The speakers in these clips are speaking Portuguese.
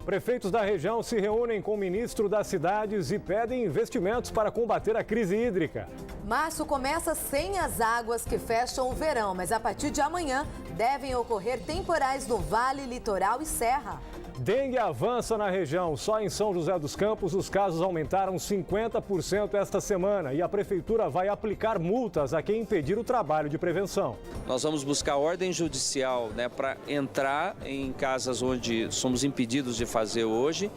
Prefeitos da região se reúnem com o ministro das cidades e pedem investimentos para combater a crise hídrica. Março começa sem as águas que fecham o verão, mas a partir de amanhã devem ocorrer temporais no Vale, Litoral e Serra. Dengue avança na região. Só em São José dos Campos os casos aumentaram 50% esta semana e a prefeitura vai aplicar multas a quem impedir o trabalho de prevenção. Nós vamos buscar ordem judicial, para entrar em casas onde somos impedidos de fazer hoje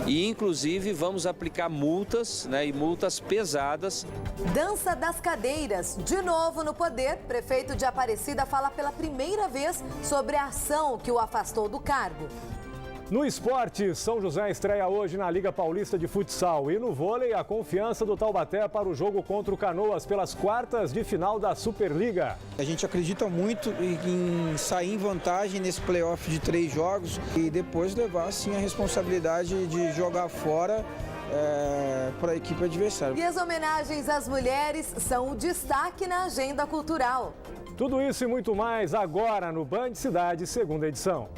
e inclusive vamos aplicar multas, e multas pesadas. Dança das cadeiras. De novo no poder, prefeito de Aparecida fala pela primeira vez sobre a ação que o afastou do cargo. No esporte, São José estreia hoje na Liga Paulista de Futsal e no vôlei a confiança do Taubaté para o jogo contra o Canoas pelas quartas de final da Superliga. A gente acredita muito em sair em vantagem nesse playoff de 3 jogos e depois levar sim a responsabilidade de jogar fora para a equipe adversária. E as homenagens às mulheres são o destaque na agenda cultural. Tudo isso e muito mais agora no Band Cidade, segunda edição.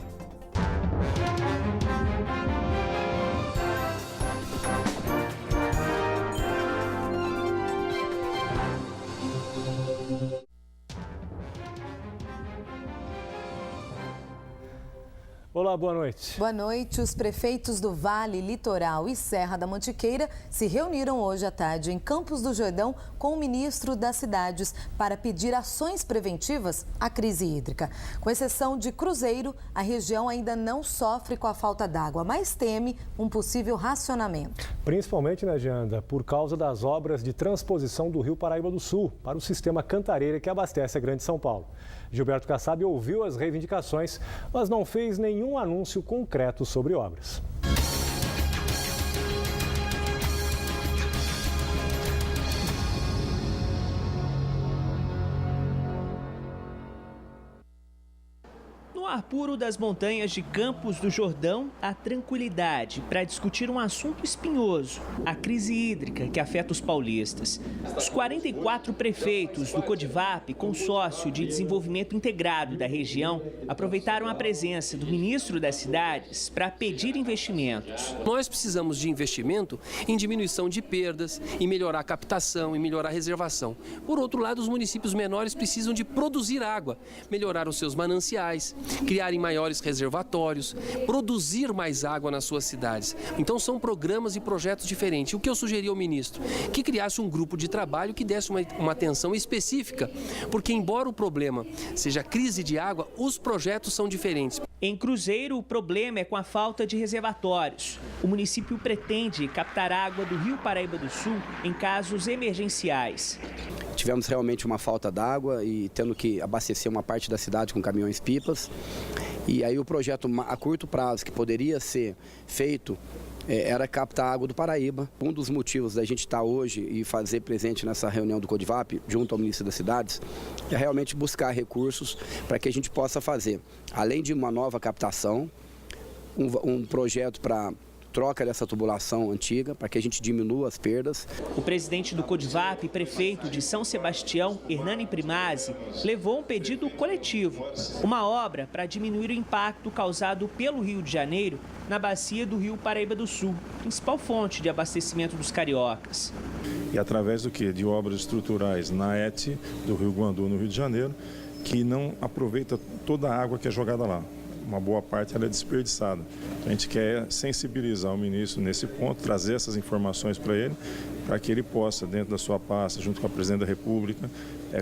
Olá, boa noite. Boa noite. Os prefeitos do Vale, Litoral e Serra da Mantiqueira se reuniram hoje à tarde em Campos do Jordão com o ministro das Cidades para pedir ações preventivas à crise hídrica. Com exceção de Cruzeiro, a região ainda não sofre com a falta d'água, mas teme um possível racionamento. Principalmente, Janda, por causa das obras de transposição do Rio Paraíba do Sul para o sistema Cantareira que abastece a Grande São Paulo. Gilberto Kassab ouviu as reivindicações, mas não fez nenhum anúncio concreto sobre obras. No ar puro das montanhas de Campos do Jordão, a tranquilidade para discutir um assunto espinhoso, a crise hídrica que afeta os paulistas. Os 44 prefeitos do CODIVAP, consórcio de desenvolvimento integrado da região, aproveitaram a presença do ministro das Cidades para pedir investimentos. Nós precisamos de investimento em diminuição de perdas, em melhorar a captação, em melhorar a reservação. Por outro lado, os municípios menores precisam de produzir água, melhorar os seus mananciais, criarem maiores reservatórios, produzir mais água nas suas cidades. Então são programas e projetos diferentes. O que eu sugeri ao ministro? Que criasse um grupo de trabalho que desse uma atenção específica, porque embora o problema seja a crise de água, os projetos são diferentes. Em Cruzeiro, o problema é com a falta de reservatórios. O município pretende captar água do Rio Paraíba do Sul em casos emergenciais. Tivemos realmente uma falta d'água e tendo que abastecer uma parte da cidade com caminhões-pipas. E aí o projeto a curto prazo que poderia ser feito era captar a água do Paraíba. Um dos motivos da gente estar hoje e fazer presente nessa reunião do CODIVAP, junto ao ministro das Cidades, é realmente buscar recursos para que a gente possa fazer, além de uma nova captação, um projeto para troca dessa tubulação antiga, para que a gente diminua as perdas. O presidente do CODIVAP, prefeito de São Sebastião, Hernani Primazzi, levou um pedido coletivo, uma obra para diminuir o impacto causado pelo Rio de Janeiro na bacia do Rio Paraíba do Sul, principal fonte de abastecimento dos cariocas. E através do quê? De obras estruturais na ET do Rio Guandu, no Rio de Janeiro, que não aproveita toda a água que é jogada lá. Uma boa parte ela é desperdiçada. A gente quer sensibilizar o ministro nesse ponto, trazer essas informações para ele, para que ele possa, dentro da sua pasta, junto com a presidente da República,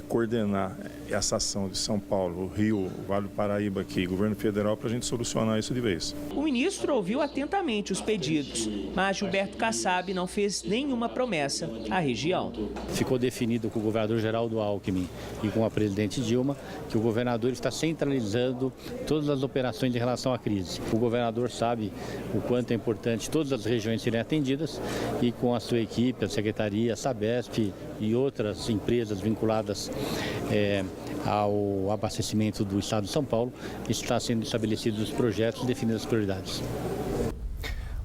coordenar essa ação de São Paulo, Rio, Vale do Paraíba aqui, governo federal, para a gente solucionar isso de vez. O ministro ouviu atentamente os pedidos, mas Gilberto Kassab não fez nenhuma promessa à região. Ficou definido com o governador Geraldo Alckmin e com a presidente Dilma que o governador está centralizando todas as operações em relação à crise. O governador sabe o quanto é importante todas as regiões serem atendidas e com a sua equipe, a Secretaria, a Sabesp e outras empresas vinculadas ao abastecimento do Estado de São Paulo, está sendo estabelecidos os projetos e definidas as prioridades.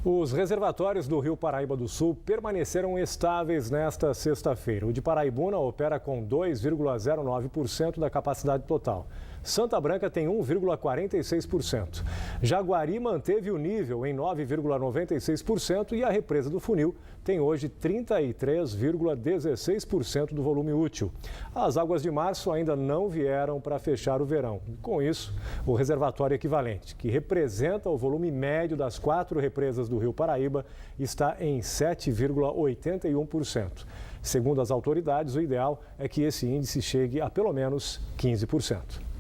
Os reservatórios do Rio Paraíba do Sul permaneceram estáveis nesta sexta-feira. O de Paraibuna opera com 2,09% da capacidade total. Santa Branca tem 1,46%. Jaguari manteve o nível em 9,96% e a represa do Funil tem hoje 33,16% do volume útil. As águas de março ainda não vieram para fechar o verão. Com isso, o reservatório equivalente, que representa o volume médio das 4 represas do Rio Paraíba, está em 7,81%. Segundo as autoridades, o ideal é que esse índice chegue a pelo menos 15%.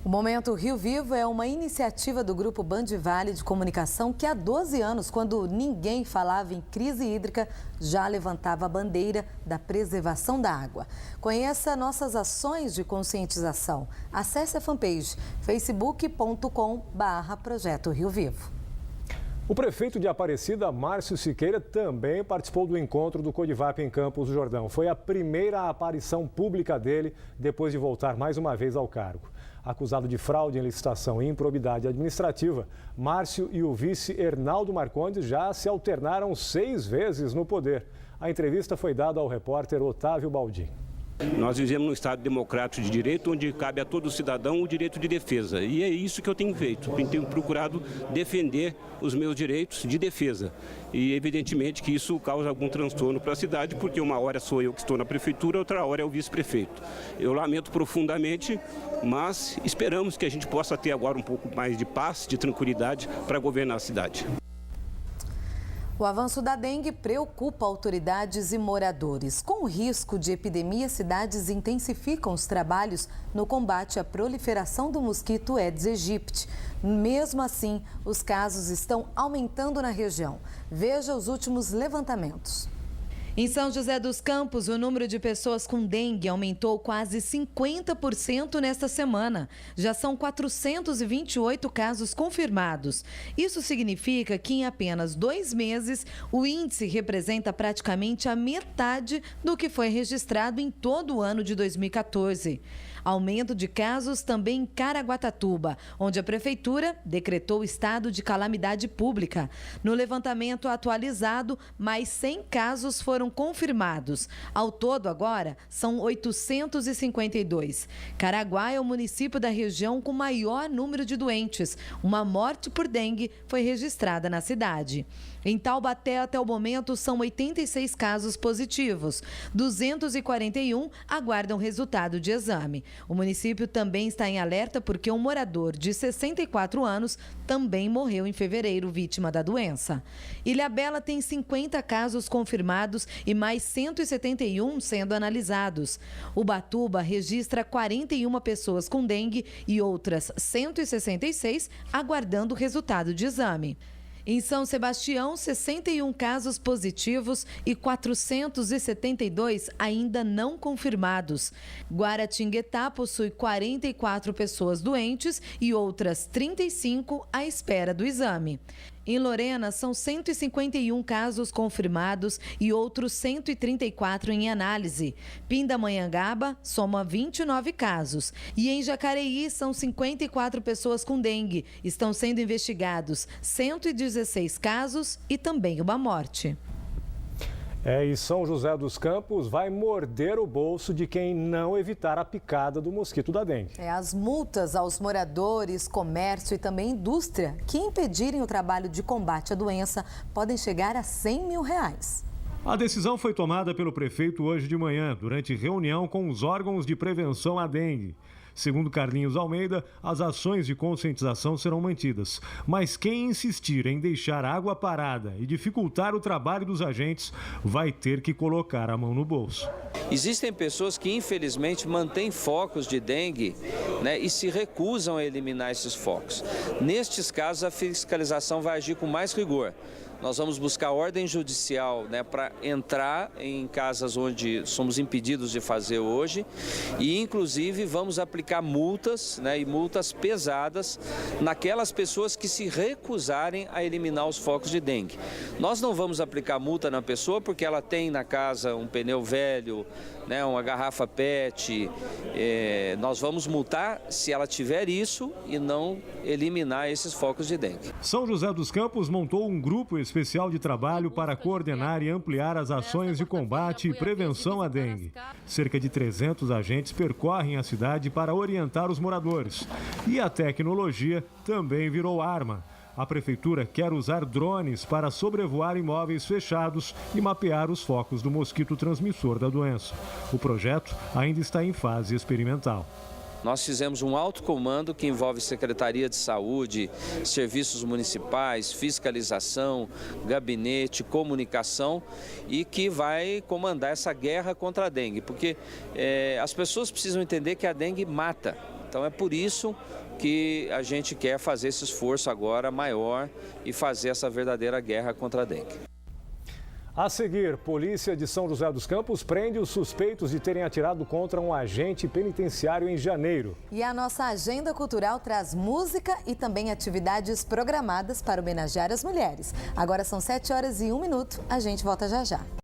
O Momento Rio Vivo é uma iniciativa do Grupo Band Vale de Comunicação que há 12 anos, quando ninguém falava em crise hídrica, já levantava a bandeira da preservação da água. Conheça nossas ações de conscientização. Acesse a fanpage facebook.com/Projeto Rio Vivo. O prefeito de Aparecida, Márcio Siqueira, também participou do encontro do Codivap em Campos do Jordão. Foi a primeira aparição pública dele depois de voltar mais uma vez ao cargo. Acusado de fraude em licitação e improbidade administrativa, Márcio e o vice Hernaldo Marcondes já se alternaram 6 vezes no poder. A entrevista foi dada ao repórter Otávio Baldim. Nós vivemos num Estado democrático de direito, onde cabe a todo cidadão o direito de defesa. E é isso que eu tenho feito. Eu tenho procurado defender os meus direitos de defesa. E evidentemente que isso causa algum transtorno para a cidade, porque uma hora sou eu que estou na prefeitura, outra hora é o vice-prefeito. Eu lamento profundamente, mas esperamos que a gente possa ter agora um pouco mais de paz, de tranquilidade para governar a cidade. O avanço da dengue preocupa autoridades e moradores. Com o risco de epidemia, cidades intensificam os trabalhos no combate à proliferação do mosquito Aedes aegypti. Mesmo assim, os casos estão aumentando na região. Veja os últimos levantamentos. Em São José dos Campos, o número de pessoas com dengue aumentou quase 50% nesta semana. Já são 428 casos confirmados. Isso significa que em apenas 2 meses, o índice representa praticamente a metade do que foi registrado em todo o ano de 2014. Aumento de casos também em Caraguatatuba, onde a prefeitura decretou estado de calamidade pública. No levantamento atualizado, mais 100 casos foram confirmados. Ao todo, agora, são 852. Caraguá é o município da região com maior número de doentes. Uma morte por dengue foi registrada na cidade. Em Taubaté, até o momento, são 86 casos positivos. 241 aguardam resultado de exame. O município também está em alerta porque um morador de 64 anos também morreu em fevereiro, vítima da doença. Ilhabela tem 50 casos confirmados e mais 171 sendo analisados. Ubatuba registra 41 pessoas com dengue e outras 166 aguardando o resultado de exame. Em São Sebastião, 61 casos positivos e 472 ainda não confirmados. Guaratinguetá possui 44 pessoas doentes e outras 35 à espera do exame. Em Lorena, são 151 casos confirmados e outros 134 em análise. Pindamonhangaba soma 29 casos. E em Jacareí, são 54 pessoas com dengue. Estão sendo investigados 116 casos e também uma morte. E São José dos Campos vai morder o bolso de quem não evitar a picada do mosquito da dengue. As multas aos moradores, comércio e também indústria que impedirem o trabalho de combate à doença podem chegar a R$100 mil. A decisão foi tomada pelo prefeito hoje de manhã, durante reunião com os órgãos de prevenção à dengue. Segundo Carlinhos Almeida, as ações de conscientização serão mantidas. Mas quem insistir em deixar água parada e dificultar o trabalho dos agentes vai ter que colocar a mão no bolso. Existem pessoas que, infelizmente, mantêm focos de dengue, né, e se recusam a eliminar esses focos. Nestes casos, a fiscalização vai agir com mais rigor. Nós vamos buscar ordem judicial, né, para entrar em casas onde somos impedidos de fazer hoje e, inclusive, vamos aplicar multas, né, e multas pesadas naquelas pessoas que se recusarem a eliminar os focos de dengue. Nós não vamos aplicar multa na pessoa porque ela tem na casa um pneu velho, né, uma garrafa PET, nós vamos multar se ela tiver isso e não eliminar esses focos de dengue. São José dos Campos montou um grupo especial de trabalho para coordenar e ampliar as ações de combate e prevenção à dengue. Cerca de 300 agentes percorrem a cidade para orientar os moradores. E a tecnologia também virou arma. A prefeitura quer usar drones para sobrevoar imóveis fechados e mapear os focos do mosquito transmissor da doença. O projeto ainda está em fase experimental. Nós fizemos um alto comando que envolve Secretaria de Saúde, serviços municipais, fiscalização, gabinete, comunicação e que vai comandar essa guerra contra a dengue, porque as pessoas precisam entender que a dengue mata. Então é por isso que a gente quer fazer esse esforço agora maior e fazer essa verdadeira guerra contra a dengue. A seguir, polícia de São José dos Campos prende os suspeitos de terem atirado contra um agente penitenciário em janeiro. E a nossa agenda cultural traz música e também atividades programadas para homenagear as mulheres. Agora são 7h01, a gente volta já já.